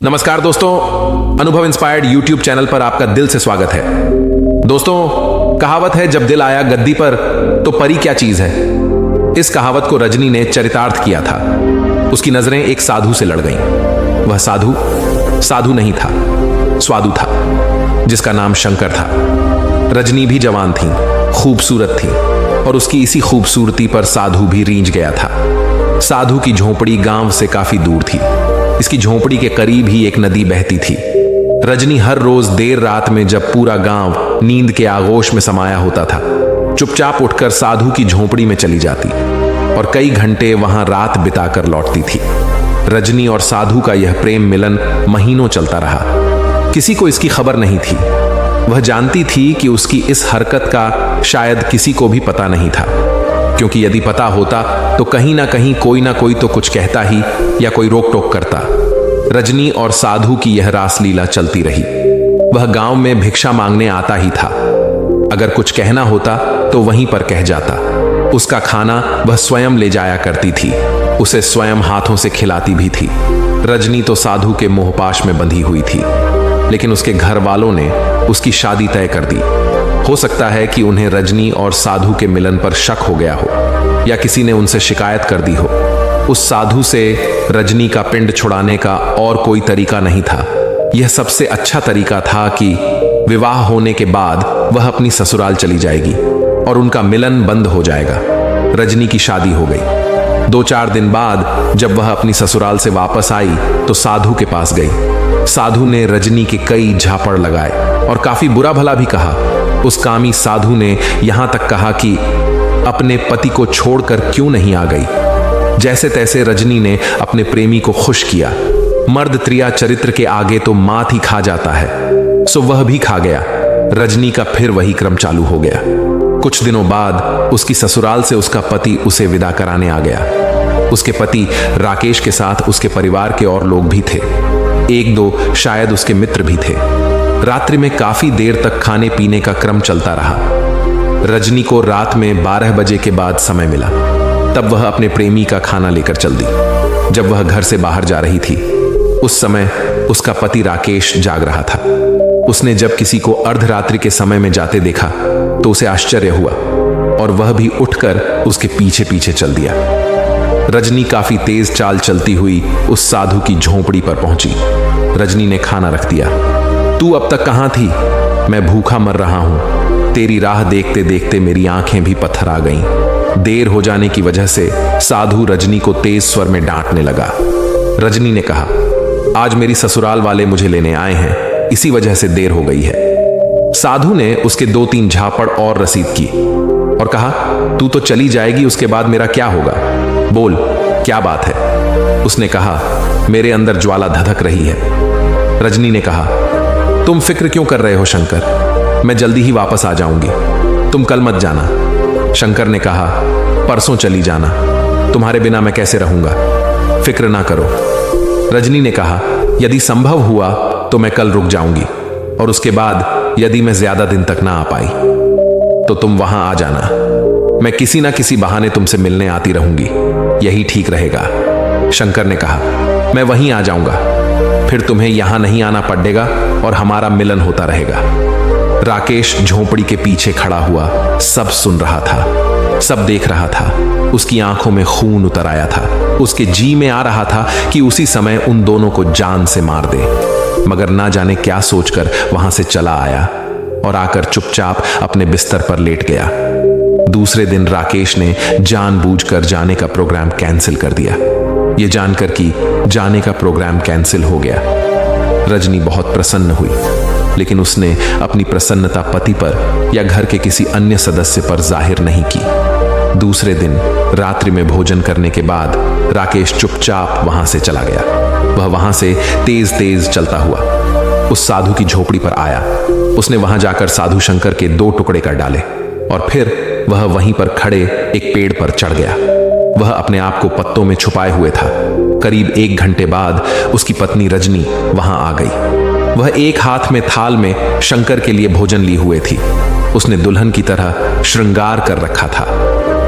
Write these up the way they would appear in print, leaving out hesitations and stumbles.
नमस्कार दोस्तों, अनुभव इंस्पायर्ड यूट्यूब चैनल पर आपका दिल से स्वागत है। दोस्तों, कहावत है जब दिल आया गद्दी पर तो परी क्या चीज है। इस कहावत को रजनी ने चरितार्थ किया था। उसकी नजरें एक साधु से लड़ गईं। वह साधु नहीं था, स्वादु था, जिसका नाम शंकर था। रजनी भी जवान थी, खूबसूरत थी और उसकी इसी खूबसूरती पर साधु भी रींझ गया था। साधु की झोपड़ी गांव से काफी दूर थी। इसकी झोपड़ी के करीब ही एक नदी बहती थी। रजनी हर रोज देर रात में, जब पूरा गांव नींद के आगोश में समाया होता था, चुपचाप उठकर साधु की झोपड़ी में चली जाती और कई घंटे वहां रात बिताकर लौटती थी। रजनी और साधु का यह प्रेम मिलन महीनों चलता रहा। किसी को इसकी खबर नहीं थी। वह जानती थी कि उसकी इस हरकत का शायद किसी को भी पता नहीं था, क्योंकि यदि पता होता तो कहीं ना कोई तो कुछ कहता ही या कोई रोक टोक करता। रजनी और साधु की यह रासलीला चलती रही। वह गांव में भिक्षा मांगने आता ही था। अगर कुछ कहना होता तो वहीं पर कह जाता। उसका खाना वह स्वयं ले जाया करती थी, उसे स्वयं हाथों से खिलाती भी थी। रजनी तो साधु के मोहपाश में बंधी हुई थी, लेकिन उसके घर वालों ने उसकी शादी तय कर दी। हो सकता है कि उन्हें रजनी और साधु के मिलन पर शक हो गया हो, या किसी ने उनसे शिकायत कर दी हो। उस साधु से रजनी का पिंड छुड़ाने का और कोई तरीका नहीं था। यह सबसे अच्छा तरीका था कि विवाह होने के बाद वह अपनी ससुराल चली जाएगी और उनका मिलन बंद हो जाएगा। रजनी की शादी हो गई। 2-4 दिन बाद जब वह अपनी ससुराल से वापस आई तो साधु के पास गई। साधु ने रजनी के कई झापड़ लगाए और काफी बुरा भला भी कहा। उस कामी साधु ने यहां तक कहा कि अपने पति को छोड़कर क्यों नहीं आ गई। जैसे तैसे रजनी ने अपने प्रेमी को खुश किया। मर्द त्रिया चरित्र के आगे तो मात ही खा जाता है, सो वह भी खा गया। रजनी का फिर वही क्रम चालू हो गया। कुछ दिनों बाद उसकी ससुराल से उसका पति उसे विदा कराने आ गया। उसके पति राकेश के साथ उसके परिवार के और लोग भी थे। 1-2 शायद उसके मित्र भी थे। रात्रि में काफी देर तक खाने पीने का क्रम चलता रहा। रजनी को रात में 12 बजे के बाद समय मिला। तब वह अपने प्रेमी का खाना लेकर चल दी। जब वह घर से बाहर जा रही थी, उस समय उसका पति राकेश जाग रहा था। उसने जब किसी को अर्धरात्रि के समय में जाते देखा तो उसे आश्चर्य हुआ और वह भी उठकर उसके पीछे पीछे चल दिया। रजनी काफी तेज चाल चलती हुई उस साधु की झोपड़ी पर पहुंची। रजनी ने खाना रख दिया। तू अब तक कहां थी? मैं भूखा मर रहा हूं। तेरी राह देखते देखते मेरी आंखें भी पत्थर आ गईं। देर हो जाने की वजह से साधु रजनी को तेज स्वर में डांटने लगा। रजनी ने कहा, आज मेरी ससुराल वाले मुझे लेने आए हैं, इसी वजह से देर हो गई है। साधु ने उसके 2-3 झापड़ और रसीद की और कहा, तू तो चली जाएगी, उसके बाद मेरा क्या होगा? बोल, क्या बात है? उसने कहा, मेरे अंदर ज्वाला धधक रही है। रजनी ने कहा, तुम फिक्र क्यों कर रहे हो शंकर? मैं जल्दी ही वापस आ जाऊंगी, तुम कल मत जाना। शंकर ने कहा, परसों चली जाना, तुम्हारे बिना मैं कैसे रहूंगा? फिक्र ना करो। रजनी ने कहा, यदि संभव हुआ तो मैं कल रुक जाऊंगी और उसके बाद यदि मैं ज्यादा दिन तक ना आ पाई तो तुम वहां आ जाना। मैं किसी ना किसी बहाने तुमसे मिलने आती रहूंगी, यही ठीक रहेगा। शंकर ने कहा, मैं वहीं आ जाऊंगा, फिर तुम्हें यहां नहीं आना पड़ेगा और हमारा मिलन होता रहेगा। राकेश झोपड़ी के पीछे खड़ा हुआ सब सुन रहा था, सब देख रहा था। उसकी आंखों में खून उतर आया था। उसके जी में आ रहा था कि उसी समय उन दोनों को जान से मार दे, मगर ना जाने क्या सोचकर वहां से चला आया और आकर चुपचाप अपने बिस्तर पर लेट गया। दूसरे दिन राकेश ने जानबूझकर जाने का प्रोग्राम कैंसिल कर दिया। यह जानकर कि जाने का प्रोग्राम कैंसिल हो गया, रजनी बहुत प्रसन्न हुई, लेकिन उसने अपनी प्रसन्नता पति पर या घर के किसी अन्य सदस्य पर जाहिर नहीं की। दूसरे दिन रात्रि में भोजन करने के बाद राकेश चुपचाप वहां से चला गया। वह वहां से तेज तेज चलता हुआ उस साधु की झोपड़ी पर आया। उसने वहां जाकर साधु शंकर के 2 टुकड़े कर डाले और फिर वह वहीं पर खड़े एक पेड़ पर चढ़ गया। वह अपने आप को पत्तों में छुपाए हुए था। करीब 1 घंटे बाद उसकी पत्नी रजनी वहां आ गई। वह एक हाथ में थाल में शंकर के लिए भोजन ली हुए थी। उसने दुल्हन की तरह श्रृंगार कर रखा था।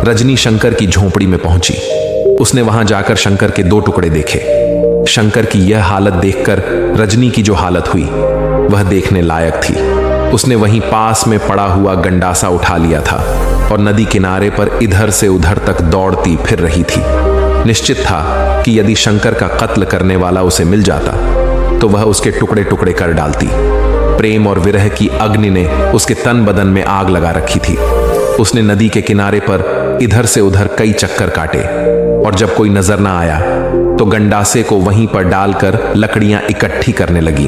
रजनी शंकर की झोपड़ी में पहुंची। उसने वहां जाकर शंकर के 2 टुकड़े देखे। शंकर की यह हालत देखकर रजनी की जो हालत हुई वह देखने लायक थी। उसने वहीं पास में पड़ा हुआ गंडासा उठा लिया था और नदी किनारे पर इधर से उधर तक दौड़ती फिर रही थी। निश्चित था कि यदि शंकर का कत्ल करने वाला उसे मिल जाता तो वह उसके टुकड़े टुकड़े कर डालती। प्रेम और विरह की अग्नि ने उसके तन बदन में आग लगा रखी थी। उसने नदी के किनारे पर इधर से उधर कई चक्कर काटे और जब कोई नजर ना आया तो गंडासे को वहीं पर डालकर लकड़ियां इकट्ठी करने लगी।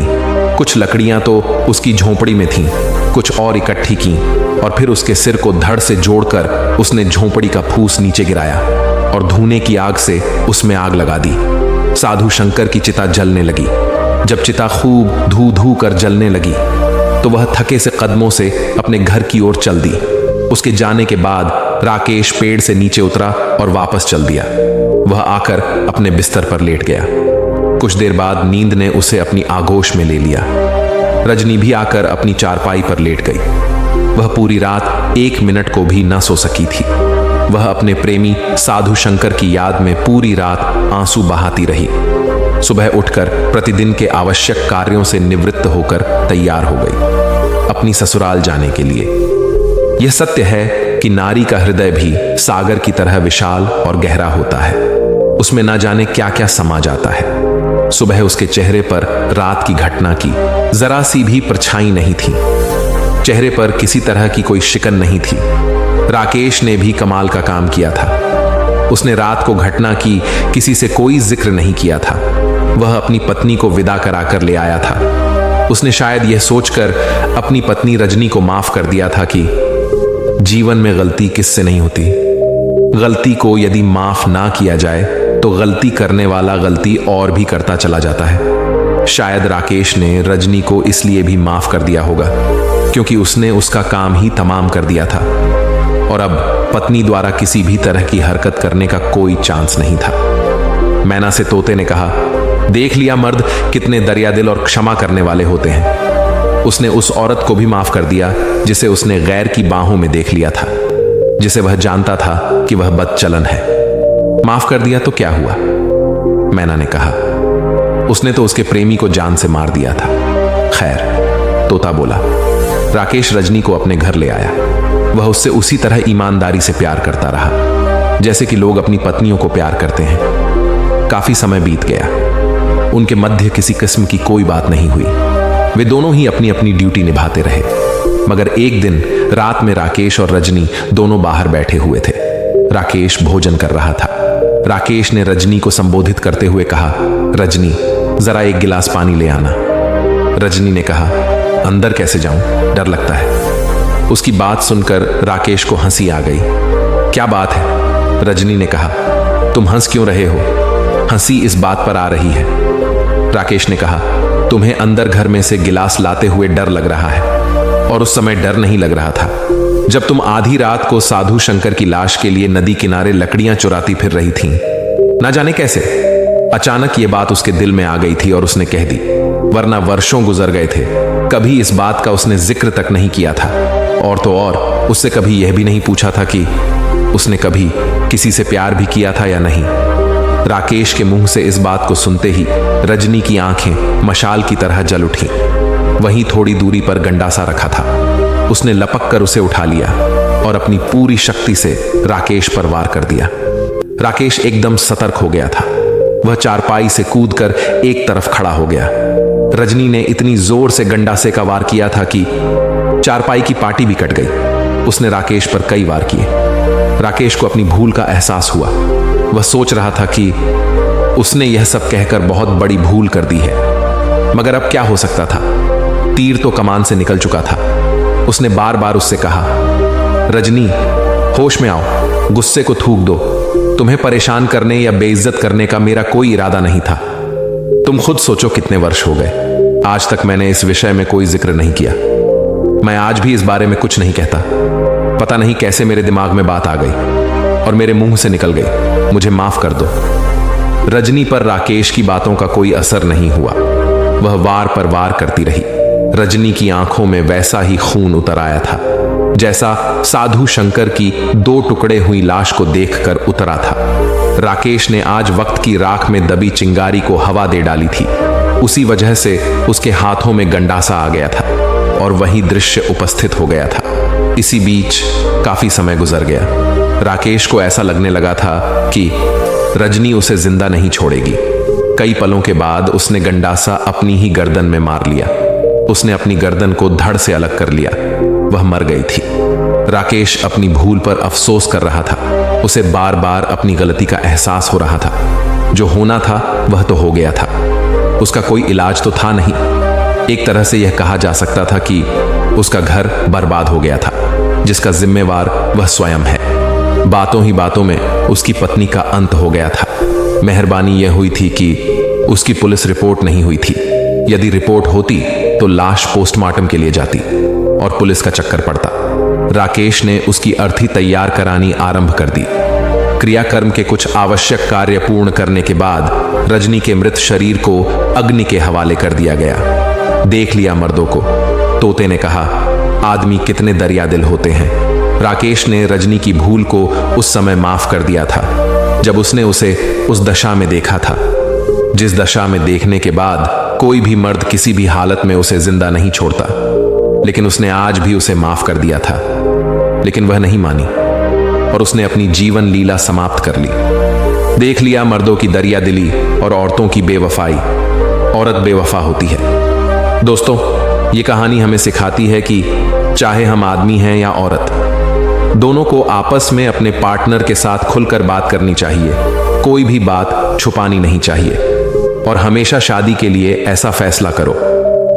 कुछ लकड़ियां तो उसकी झोंपड़ी में थीं, कुछ और इकट्ठी की और फिर उसके सिर को धड़ से जोड़कर उसने झोंपड़ी का फूस नीचे गिराया और धूने की आग से उसमें आग लगा दी। साधु शंकर की चिता जलने लगी। जब चिता खूब धू धू कर जलने लगी तो वह थके से कदमों से अपने घर की ओर चल दी। उसके जाने के बाद राकेश पेड़ से नीचे उतरा और वापस चल दिया। वह आकर अपने बिस्तर पर लेट गया। कुछ देर बाद नींद ने उसे अपनी आगोश में ले लिया। रजनी भी आकर अपनी चारपाई पर लेट गई। वह पूरी रात 1 मिनट को भी न सो सकी थी। वह अपने प्रेमी साधु शंकर की याद में पूरी रात आंसू बहाती रही। सुबह उठकर प्रतिदिन के आवश्यक कार्यों से निवृत्त होकर तैयार हो गई अपनी ससुराल जाने के लिए। यह सत्य है कि नारी का हृदय भी सागर की तरह विशाल और गहरा होता है। उसमें ना जाने क्या क्या समा जाता है। सुबह उसके चेहरे पर रात की घटना की जरा सी भी परछाई नहीं थी। चेहरे पर किसी तरह की कोई शिकन नहीं थी। राकेश ने भी कमाल का काम किया था। उसने रात को घटना की किसी से कोई जिक्र नहीं किया था। वह अपनी पत्नी को विदा कराकर ले आया था। उसने शायद यह सोचकर अपनी पत्नी रजनी को माफ कर दिया था कि जीवन में गलती किससे नहीं होती। गलती को यदि माफ ना किया जाए तो गलती करने वाला गलती और भी करता चला जाता है। शायद राकेश ने रजनी को इसलिए भी माफ कर दिया होगा क्योंकि उसने उसका काम ही तमाम कर दिया था और अब पत्नी द्वारा किसी भी तरह की हरकत करने का कोई चांस नहीं था। मैना से तोते ने कहा, देख लिया मर्द कितने दरियादिल और क्षमा करने वाले होते हैं। उसने उस औरत को भी माफ कर दिया जिसे उसने गैर की बाहों में देख लिया था, जिसे वह जानता था कि वह बदचलन है। माफ कर दिया तो क्या हुआ? मैना ने कहा, उसने तो उसके प्रेमी को जान से मार दिया था। खैर, तोता बोला। राकेश रजनी को अपने घर ले आया। वह उससे उसी तरह ईमानदारी से प्यार करता रहा जैसे कि लोग अपनी पत्नियों को प्यार करते हैं। काफी समय बीत गया। उनके मध्य किसी किस्म की कोई बात नहीं हुई। वे दोनों ही अपनी अपनी ड्यूटी निभाते रहे। मगर एक दिन रात में राकेश और रजनी दोनों बाहर बैठे हुए थे। राकेश भोजन कर रहा था। राकेश ने रजनी को संबोधित करते हुए कहा, रजनी, जरा एक गिलास पानी ले आना। रजनी ने कहा, अंदर कैसे जाऊं, डर लगता है। उसकी बात सुनकर राकेश को हंसी आ गई। क्या बात है? रजनी ने कहा, तुम हंस क्यों रहे हो? हंसी इस बात पर आ रही है। राकेश ने कहा, तुम्हें अंदर घर में से गिलास लाते हुए डर लग रहा है और उस समय डर नहीं लग रहा था जब तुम आधी रात को साधु शंकर की लाश के लिए नदी किनारे लकड़ियां चुराती फिर रही थीं। ना जाने कैसे अचानक ये बात उसके दिल में आ गई थी और उसने कह दी, वरना वर्षों गुजर गए थे, कभी इस बात का उसने जिक्र तक नहीं किया था। और तो और उससे कभी यह भी नहीं पूछा था कि उसने कभी किसी से प्यार भी किया था या नहीं। राकेश के मुंह से इस बात को सुनते ही रजनी की आंखें मशाल की तरह जल उठी। वहीं थोड़ी दूरी पर गंडासा रखा था। उसने लपक कर उसे उठा लिया और अपनी पूरी शक्ति से राकेश पर वार कर दिया। राकेश एकदम सतर्क हो गया था। वह चारपाई से कूदकर एक तरफ खड़ा हो गया। रजनी ने इतनी जोर से गंडासे का वार किया था कि चारपाई की पाटी भी कट गई। उसने राकेश पर कई वार किए। राकेश को अपनी भूल का एहसास हुआ। वह सोच रहा था कि उसने यह सब कहकर बहुत बड़ी भूल कर दी है, मगर अब क्या हो सकता था? तीर तो कमान से निकल चुका था। उसने बार बार उससे कहा, रजनी, होश में आओ, गुस्से को थूक दो। तुम्हें परेशान करने या बेइज्जत करने का मेरा कोई इरादा नहीं था। तुम खुद सोचो कितने वर्ष हो गए, आज तक मैंने इस विषय में कोई जिक्र नहीं किया। मैं आज भी इस बारे में कुछ नहीं कहता। पता नहीं कैसे मेरे दिमाग में बात आ गई और मेरे मुंह से निकल गई। मुझे माफ कर दो। रजनी पर राकेश की बातों का कोई असर नहीं हुआ। वह वार पर वार करती रही। रजनी की आंखों में वैसा ही खून उतर आया था जैसा साधु शंकर की 2 टुकड़े हुई लाश को देखकर उतरा था। राकेश ने आज वक्त की राख में दबी चिंगारी को हवा दे डाली थी। उसी वजह से उसके हाथों में गंडासा आ गया था और वही दृश्य उपस्थित हो गया था। इसी बीच काफी समय गुजर गया। राकेश को ऐसा लगने लगा था कि रजनी उसे जिंदा नहीं छोड़ेगी। कई पलों के बाद उसने गंडासा अपनी ही गर्दन में मार लिया। उसने अपनी गर्दन को धड़ से अलग कर लिया। वह मर गई थी। राकेश अपनी भूल पर अफसोस कर रहा था। उसे बार बार अपनी गलती का एहसास हो रहा था। जो होना था वह तो हो गया था। उसका कोई इलाज तो था नहीं। एक तरह से यह कहा जा सकता था कि उसका घर बर्बाद हो गया था, जिसका जिम्मेवार वह स्वयं है। बातों ही बातों में उसकी पत्नी का अंत हो गया था। मेहरबानी यह हुई थी कि उसकी पुलिस रिपोर्ट नहीं हुई थी। यदि रिपोर्ट होती तो लाश पोस्टमार्टम के लिए जाती और पुलिस का चक्कर पड़ता। राकेश ने उसकी अर्थी तैयार करानी आरंभ कर दी। क्रियाकर्म के कुछ आवश्यक कार्य पूर्ण करने के बाद रजनी के मृत शरीर को अग्नि के हवाले कर दिया गया। देख लिया मर्दों को, तोते ने कहा, आदमी कितने दरिया दिल होते हैं। राकेश ने रजनी की भूल को उस समय माफ कर दिया था जब उसने उसे उस दशा में देखा था, जिस दशा में देखने के बाद कोई भी मर्द किसी भी हालत में उसे जिंदा नहीं छोड़ता। लेकिन उसने आज भी उसे माफ कर दिया था। लेकिन वह नहीं मानी और उसने अपनी जीवन लीला समाप्त कर ली। देख लिया मर्दों की दरिया दिली और औरतों की बेवफाई। औरत बेवफा होती है। दोस्तों, ये कहानी हमें सिखाती है कि चाहे हम आदमी हैं या औरत, दोनों को आपस में अपने पार्टनर के साथ खुलकर बात करनी चाहिए। कोई भी बात छुपानी नहीं चाहिए। और हमेशा शादी के लिए ऐसा फैसला करो,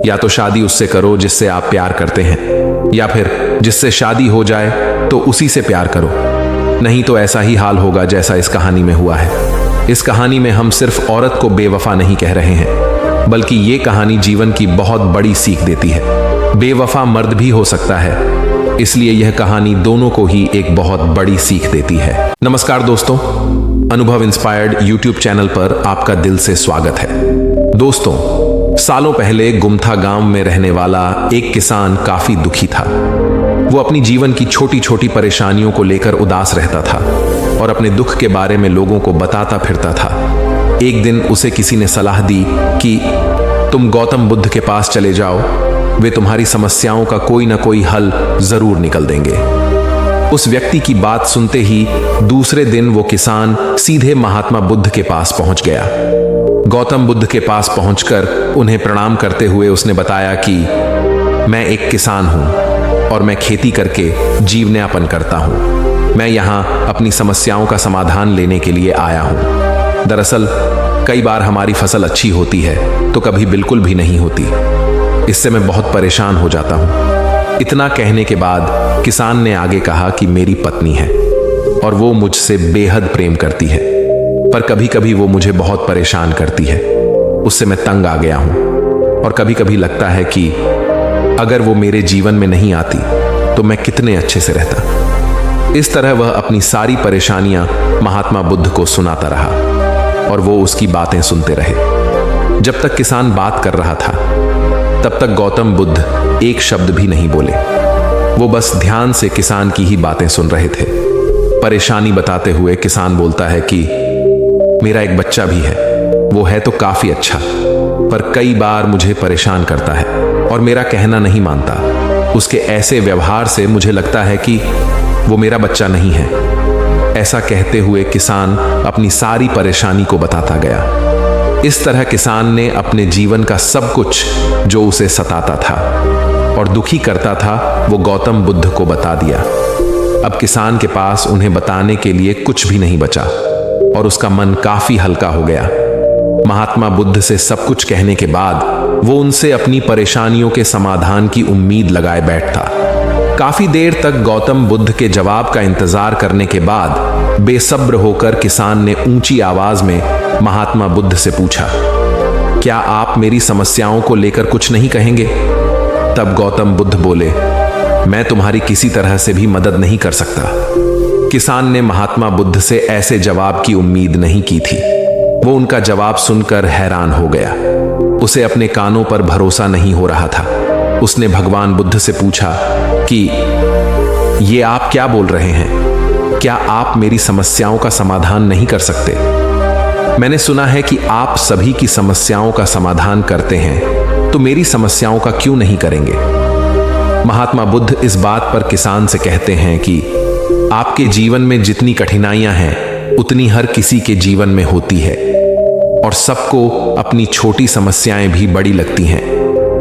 या तो शादी उससे करो जिससे आप प्यार करते हैं, या फिर जिससे शादी हो जाए तो उसी से प्यार करो। नहीं तो ऐसा ही हाल होगा जैसा इस कहानी में हुआ है। इस कहानी में हम सिर्फ औरत को बेवफा नहीं कह रहे हैं, बल्कि ये कहानी जीवन की बहुत बड़ी सीख देती है। बेवफा मर्द भी हो सकता है, इसलिए यह कहानी दोनों को ही एक बहुत बड़ी सीख देती है। नमस्कार दोस्तों, अनुभव इंस्पायर्ड यूट्यूब चैनल पर आपका दिल से स्वागत है। दोस्तों, सालों पहले गुमथा गांव में रहने वाला एक किसान काफी दुखी था। वो अपनी जीवन की छोटी छोटी परेशानियों को लेकर उदास रहता था और अपने दुख के बारे में लोगों को बताता फिरता था। एक दिन उसे किसी ने सलाह दी कि तुम गौतम बुद्ध के पास चले जाओ, वे तुम्हारी समस्याओं का कोई ना कोई हल जरूर निकल देंगे। उस व्यक्ति की बात सुनते ही दूसरे दिन वो किसान सीधे महात्मा बुद्ध के पास पहुंच गया। गौतम बुद्ध के पास पहुंचकर उन्हें प्रणाम करते हुए उसने बताया कि मैं एक किसान हूं और मैं खेती करके जीवनयापन करता हूं। मैं यहां अपनी समस्याओं का समाधान लेने के लिए आया हूं। दरअसल कई बार हमारी फसल अच्छी होती है तो कभी बिल्कुल भी नहीं होती। इससे मैं बहुत परेशान हो जाता हूं। इतना कहने के बाद किसान ने आगे कहा कि मेरी पत्नी है और वो मुझसे बेहद प्रेम करती है, पर कभी कभी वो मुझे बहुत परेशान करती है। उससे मैं तंग आ गया हूं और कभी कभी लगता है कि अगर वो मेरे जीवन में नहीं आती तो मैं कितने अच्छे से रहता। इस तरह वह अपनी सारी परेशानियां महात्मा बुद्ध को सुनाता रहा और वो उसकी बातें सुनते रहे। जब तक किसान बात कर रहा था तब तक गौतम बुद्ध एक शब्द भी नहीं बोले। वो बस ध्यान से किसान की ही बातें सुन रहे थे। परेशानी बताते हुए किसान बोलता है कि मेरा एक बच्चा भी है, वो है तो काफी अच्छा, पर कई बार मुझे परेशान करता है और मेरा कहना नहीं मानता। उसके ऐसे व्यवहार से मुझे लगता है कि वो मेरा बच्चा नहीं है। ऐसा कहते हुए किसान अपनी सारी परेशानी को बताता गया। इस तरह किसान ने अपने जीवन का सब कुछ जो उसे सताता था और दुखी करता था वो गौतम बुद्ध को बता दिया। अब किसान के पास उन्हें बताने के लिए कुछ भी नहीं बचा और उसका मन काफी हल्का हो गया। महात्मा बुद्ध से सब कुछ कहने के बाद वो उनसे अपनी परेशानियों के समाधान की उम्मीद लगाए बैठता। काफी देर तक गौतम बुद्ध के जवाब का इंतजार करने के बाद बेसब्र होकर किसान ने ऊंची आवाज में महात्मा बुद्ध से पूछा, क्या आप मेरी समस्याओं को लेकर कुछ नहीं कहेंगे? तब गौतम बुद्ध बोले, मैं तुम्हारी किसी तरह से भी मदद नहीं कर सकता। किसान ने महात्मा बुद्ध से ऐसे जवाब की उम्मीद नहीं की थी। वो उनका जवाब सुनकर हैरान हो गया। उसे अपने कानों पर भरोसा नहीं हो रहा था। उसने भगवान बुद्ध से पूछा कि ये आप क्या बोल रहे हैं? क्या आप मेरी समस्याओं का समाधान नहीं कर सकते? मैंने सुना है कि आप सभी की समस्याओं का समाधान करते हैं, तो मेरी समस्याओं का क्यों नहीं करेंगे? महात्मा बुद्ध इस बात पर किसान से कहते हैं कि आपके जीवन में जितनी कठिनाइयां हैं उतनी हर किसी के जीवन में होती है, और सबको अपनी छोटी समस्याएं भी बड़ी लगती हैं।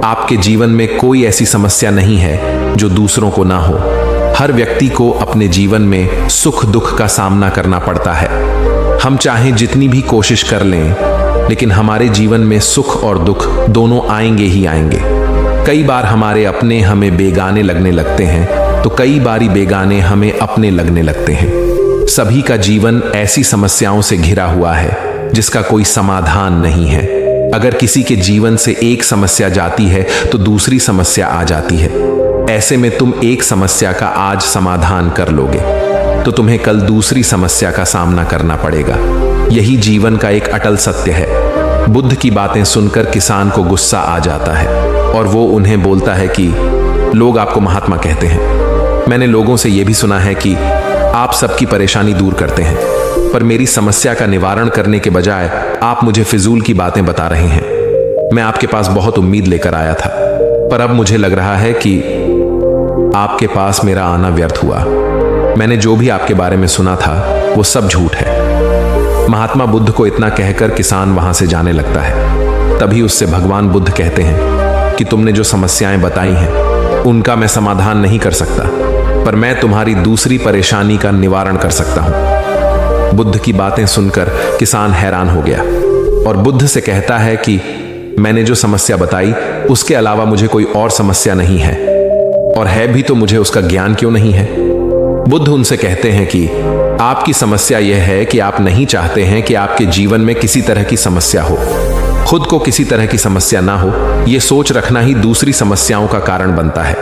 आपके जीवन में कोई ऐसी समस्या नहीं है जो दूसरों को ना हो। हर व्यक्ति को अपने जीवन में सुख दुख का सामना करना पड़ता है। हम चाहे जितनी भी कोशिश कर लें, लेकिन हमारे जीवन में सुख और दुख दोनों आएंगे ही आएंगे। कई बार हमारे अपने हमें बेगाने लगने लगते हैं, तो कई बारी बेगाने हमें अपने लगने लगते हैं। सभी का जीवन ऐसी समस्याओं से घिरा हुआ है जिसका कोई समाधान नहीं है। अगर किसी के जीवन से एक समस्या जाती है तो दूसरी समस्या आ जाती है। ऐसे में तुम एक समस्या का आज समाधान कर लोगे तो तुम्हें कल दूसरी समस्या का सामना करना पड़ेगा। यही जीवन का एक अटल सत्य है। बुद्ध की बातें सुनकर किसान को गुस्सा आ जाता है और वो उन्हें बोलता है कि लोग आपको महात्मा कहते हैं। मैंने लोगों से यह भी सुना है कि आप सबकी परेशानी दूर करते हैं, पर मेरी समस्या का निवारण करने के बजाय आप मुझे फिजूल की बातें बता रहे हैं। मैं आपके पास बहुत उम्मीद लेकर आया था, पर अब मुझे लग रहा है कि आपके पास मेरा आना व्यर्थ हुआ। मैंने जो भी आपके बारे में सुना था वो सब झूठ है। महात्मा बुद्ध को इतना कहकर किसान वहां से जाने लगता है। तभी उससे भगवान बुद्ध कहते हैं कि तुमने जो समस्याएं बताई हैं उनका मैं समाधान नहीं कर सकता, पर मैं तुम्हारी दूसरी परेशानी का निवारण कर सकता हूं। बुद्ध की बातें सुनकर किसान हैरान हो गया और बुद्ध से कहता है कि मैंने जो समस्या बताई उसके अलावा मुझे कोई और समस्या नहीं है, और है भी तो मुझे उसका ज्ञान क्यों नहीं है? बुद्ध उनसे कहते हैं कि आपकी समस्या यह है कि आप नहीं चाहते हैं कि आपके जीवन में किसी तरह की समस्या हो। खुद को किसी तरह की समस्या ना हो, यह सोच रखना ही दूसरी समस्याओं का कारण बनता है।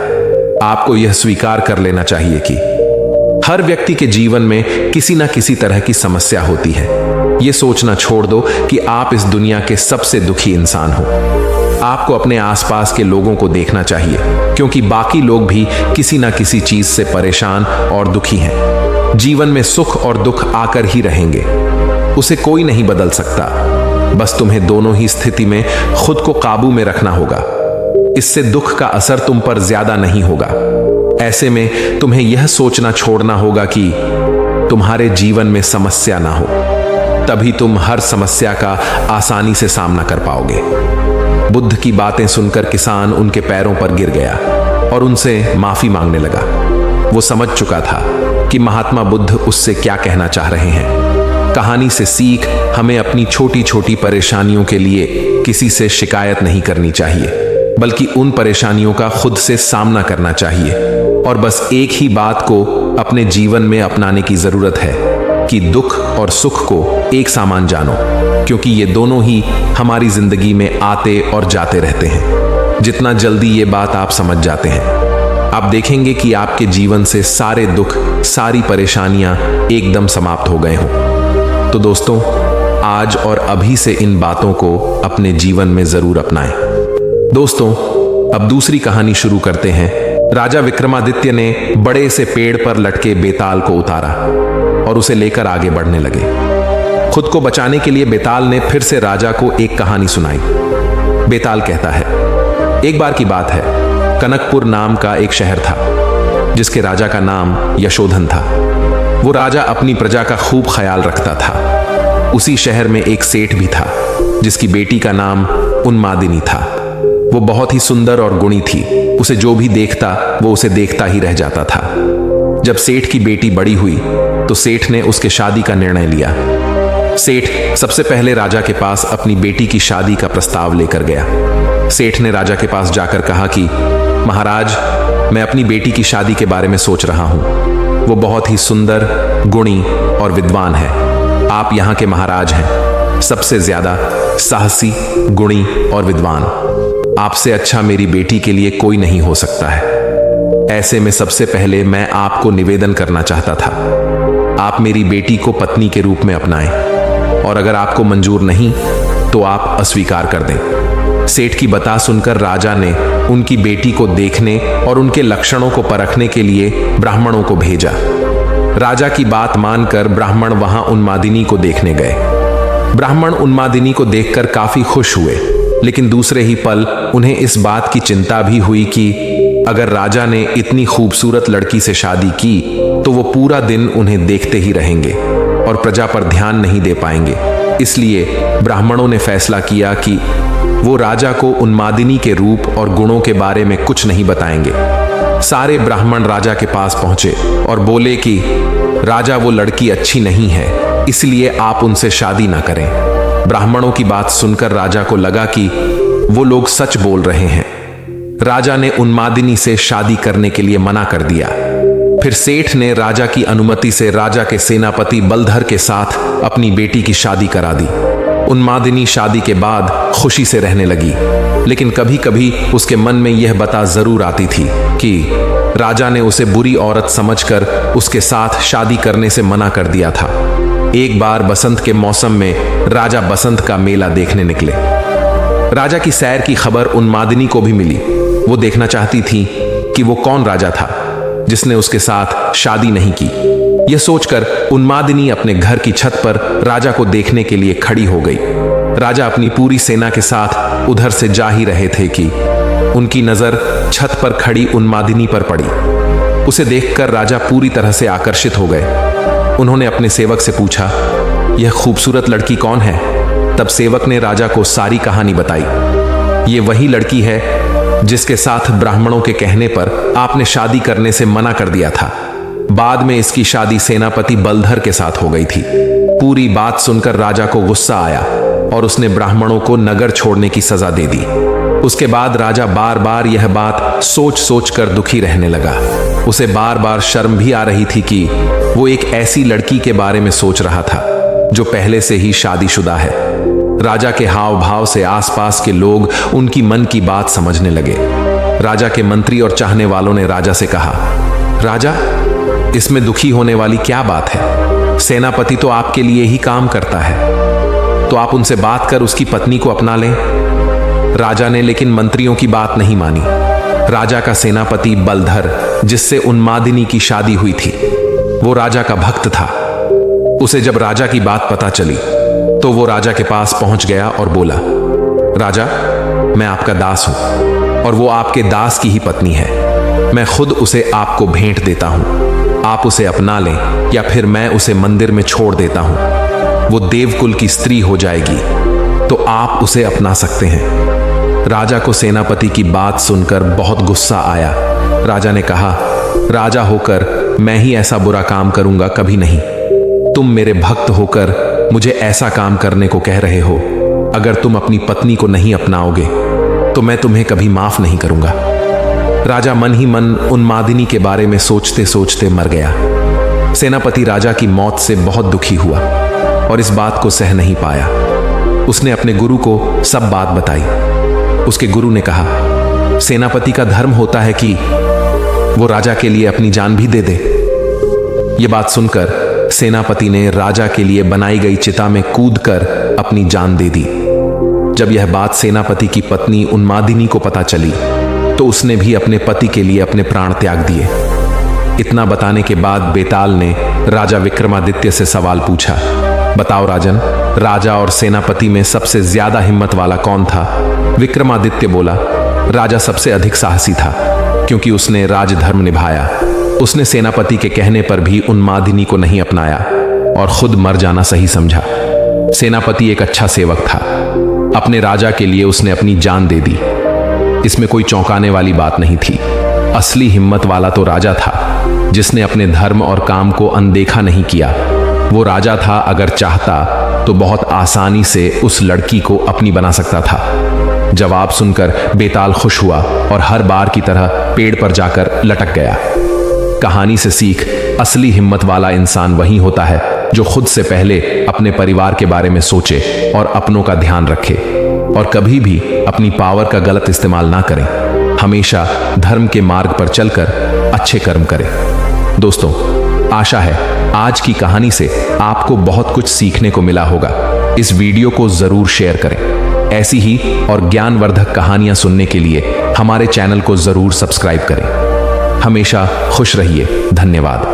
आपको यह स्वीकार कर लेना चाहिए कि हर व्यक्ति के जीवन में किसी ना किसी तरह की समस्या होती है। यह सोचना छोड़ दो कि आप इस दुनिया के सबसे दुखी इंसान हो। आपको अपने आसपास के लोगों को देखना चाहिए, क्योंकि बाकी लोग भी किसी ना किसी चीज से परेशान और दुखी हैं। जीवन में सुख और दुख आकर ही रहेंगे, उसे कोई नहीं बदल सकता। बस तुम्हें दोनों ही स्थिति में खुद को काबू में रखना होगा। इससे दुख का असर तुम पर ज्यादा नहीं होगा। ऐसे में तुम्हें यह सोचना छोड़ना होगा कि तुम्हारे जीवन में समस्या ना हो, तभी तुम हर समस्या का आसानी से सामना कर पाओगे। बुद्ध की बातें सुनकर किसान उनके पैरों पर गिर गया और उनसे माफी मांगने लगा। वो समझ चुका था कि महात्मा बुद्ध उससे क्या कहना चाह रहे हैं। कहानी से सीख, हमें अपनी छोटी छोटी परेशानियों के लिए किसी से शिकायत नहीं करनी चाहिए, बल्कि उन परेशानियों का खुद से सामना करना चाहिए। और बस एक ही बात को अपने जीवन में अपनाने की जरूरत है कि दुख और सुख को एक समान जानो, क्योंकि ये दोनों ही हमारी जिंदगी में आते और जाते रहते हैं। जितना जल्दी ये बात आप समझ जाते हैं, आप देखेंगे कि आपके जीवन से सारे दुख, सारी परेशानियां एकदम समाप्त हो गए हों। तो दोस्तों, आज और अभी से इन बातों को अपने जीवन में जरूर अपनाएं। दोस्तों, अब दूसरी कहानी शुरू करते हैं। राजा विक्रमादित्य ने बड़े से पेड़ पर लटके बेताल को उतारा और उसे लेकर आगे बढ़ने लगे। खुद को बचाने के लिए बेताल ने फिर से राजा को एक कहानी सुनाई। बेताल कहता है, एक बार की बात है, कनकपुर नाम का एक शहर था जिसके राजा का नाम यशोधन था। वो राजा अपनी प्रजा का खूब ख्याल रखता था। उसी शहर में एक सेठ भी था जिसकी बेटी का नाम उन्मादिनी था। वो बहुत ही सुंदर और गुणी थी। उसे जो भी देखता वो उसे देखता ही रह जाता था। जब सेठ की बेटी बड़ी हुई तो सेठ ने उसके शादी का निर्णय लिया। सेठ सबसे पहले राजा के पास अपनी बेटी की शादी का प्रस्ताव लेकर गया। सेठ ने राजा के पास जाकर कहा कि महाराज, मैं अपनी बेटी की शादी के बारे में सोच रहा हूं। वो बहुत ही सुंदर, गुणी और विद्वान है। आप यहाँ के महाराज हैं, सबसे ज्यादा साहसी, गुणी और विद्वान। आपसे अच्छा मेरी बेटी के लिए कोई नहीं हो सकता है। ऐसे में सबसे पहले मैं आपको निवेदन करना चाहता था, आप मेरी बेटी को पत्नी के रूप में अपनाएं, और अगर आपको मंजूर नहीं तो आप अस्वीकार कर दें। सेठ की बता सुनकर राजा ने उनकी बेटी को देखने और उनके लक्षणों को परखने के लिए ब्राह्मणों को भेजा। राजा की बात मानकर ब्राह्मण वहां उन्मादिनी को देखने गए। ब्राह्मण उन्मादिनी को देखकर काफी खुश हुए, लेकिन दूसरे ही पल उन्हें इस बात की चिंता भी हुई कि अगर राजा ने इतनी खूबसूरत लड़की से शादी की तो वो पूरा दिन उन्हें देखते ही रहेंगे और प्रजा पर ध्यान नहीं दे पाएंगे। इसलिए ब्राह्मणों ने फैसला किया कि वो राजा को उन्मादिनी के रूप और गुणों के बारे में कुछ नहीं बताएंगे। सारे ब्राह्मण राजा के पास पहुंचे और बोले कि राजा, वो लड़की अच्छी नहीं है, इसलिए आप उनसे शादी ना करें। ब्राह्मणों की बात सुनकर राजा को लगा कि वो लोग सच बोल रहे हैं। राजा ने उन्मादिनी से शादी करने के लिए मना कर दिया। फिर सेठ ने राजा की अनुमति से राजा के सेनापति बलधर के साथ अपनी बेटी की शादी करा दी। उन्मादिनी शादी के बाद खुशी से रहने लगी, लेकिन कभी कभी उसके मन में यह बात जरूर आती थी कि राजा ने उसे बुरी औरत समझकर उसके साथ शादी करने से मना कर दिया था। एक बार बसंत के मौसम में राजा बसंत का मेला देखने निकले। राजा की सैर की खबर उन्मादिनी को भी मिली। वो देखना चाहती थी कि वो कौन राजा था जिसने उसके साथ शादी नहीं की। यह सोचकर उन्मादिनी अपने घर की छत पर राजा को देखने के लिए खड़ी हो गई। राजा अपनी पूरी सेना के साथ उधर से जा ही रहे थे कि उनकी नजर छत पर खड़ी उन्मादिनी पर पड़ी। उसे देखकर राजा पूरी तरह से आकर्षित हो गए। उन्होंने अपने सेवक से पूछा, यह खूबसूरत लड़की कौन है? तब सेवक ने राजा को सारी कहानी बताई। ये वही लड़की है जिसके साथ ब्राह्मणों के कहने पर आपने शादी करने से मना कर दिया था। बाद में इसकी शादी सेनापति बलधर के साथ हो गई थी। पूरी बात सुनकर राजा को गुस्सा आया और उसने ब्राह्मणों को नगर छोड़ने की सजा दे दी। उसके बाद राजा बार बार यह बात सोच सोच कर दुखी रहने लगा। उसे बार बार शर्म भी आ रही थी कि वो एक ऐसी लड़की के बारे में सोच रहा था जो पहले से ही शादीशुदा है। राजा के हाव भाव से आसपास के लोग उनकी मन की बात समझने लगे। राजा के मंत्री और चाहने वालों ने राजा से कहा, राजा, इसमें दुखी होने वाली क्या बात है? सेनापति तो आपके लिए ही काम करता है, तो आप उनसे बात कर उसकी पत्नी को अपना लें। राजा ने लेकिन मंत्रियों की बात नहीं मानी। राजा का सेनापति बलधर, जिससे उन्मादिनी की शादी हुई थी, वो राजा का भक्त था। उसे जब राजा की बात पता चली तो वो राजा के पास पहुंच गया और बोला, राजा, मैं आपका दास हूं और वो आपके दास की ही पत्नी है। मैं खुद उसे आपको भेंट देता हूं। आप उसे अपना लें या फिर मैं उसे मंदिर में छोड़ देता हूं। वो देवकुल की स्त्री हो जाएगी, तो आप उसे अपना सकते हैं। राजा को सेनापति की बात सुनकर बहुत गुस्सा आया। राजा ने कहा, राजा होकर मैं ही ऐसा बुरा काम करूंगा? कभी नहीं। तुम मेरे भक्त होकर मुझे ऐसा काम करने को कह रहे हो। अगर तुम अपनी पत्नी को नहीं अपनाओगे तो मैं तुम्हें कभी माफ नहीं करूंगा। राजा मन ही मन उन्मादिनी के बारे में सोचते सोचते मर गया। सेनापति राजा की मौत से बहुत दुखी हुआ और इस बात को सह नहीं पाया। उसने अपने गुरु को सब बात बताई। उसके गुरु ने कहा, सेनापति का धर्म होता है कि वो राजा के लिए अपनी जान भी दे दे। ये बात सुनकर सेनापति ने राजा के लिए बनाई गई चिता में कूदकर अपनी जान दे दी। जब यह बात सेनापति की पत्नी उन्मादिनी को पता चली तो उसने भी अपने पति के लिए अपने प्राण त्याग दिए। इतना बताने के बाद बेताल ने राजा विक्रमादित्य से सवाल पूछा, बताओ राजन, राजा और सेनापति में सबसे ज्यादा हिम्मत वाला कौन था? विक्रमादित्य बोला, राजा सबसे अधिक साहसी था, क्योंकि उसने राजधर्म निभाया। उसने सेनापति के कहने पर भी उन्मादिनी को नहीं अपनाया और खुद मर जाना सही समझा। सेनापति एक अच्छा सेवक था। अपने राजा के लिए उसने अपनी जान दे दी। इसमें कोई चौंकाने वाली बात नहीं थी। असली हिम्मत वाला तो राजा था, जिसने अपने धर्म और काम को अनदेखा नहीं किया। वो राजा था, अगर चाहता तो बहुत आसानी से उस लड़की को अपनी बना सकता था। जवाब सुनकर बेताल खुश हुआ और हर बार की तरह पेड़ पर जाकर लटक गया। कहानी से सीख, असली हिम्मत वाला इंसान वही होता है जो खुद से पहले अपने परिवार के बारे में सोचे और अपनों का ध्यान रखे और कभी भी अपनी पावर का गलत इस्तेमाल ना करें। हमेशा धर्म के मार्ग पर चलकर अच्छे कर्म करें। दोस्तों, आशा है आज की कहानी से आपको बहुत कुछ सीखने को मिला होगा। इस वीडियो को जरूर शेयर करें। ऐसी ही और ज्ञानवर्धक कहानियां सुनने के लिए हमारे चैनल को जरूर सब्सक्राइब करें। हमेशा खुश रहिए। धन्यवाद।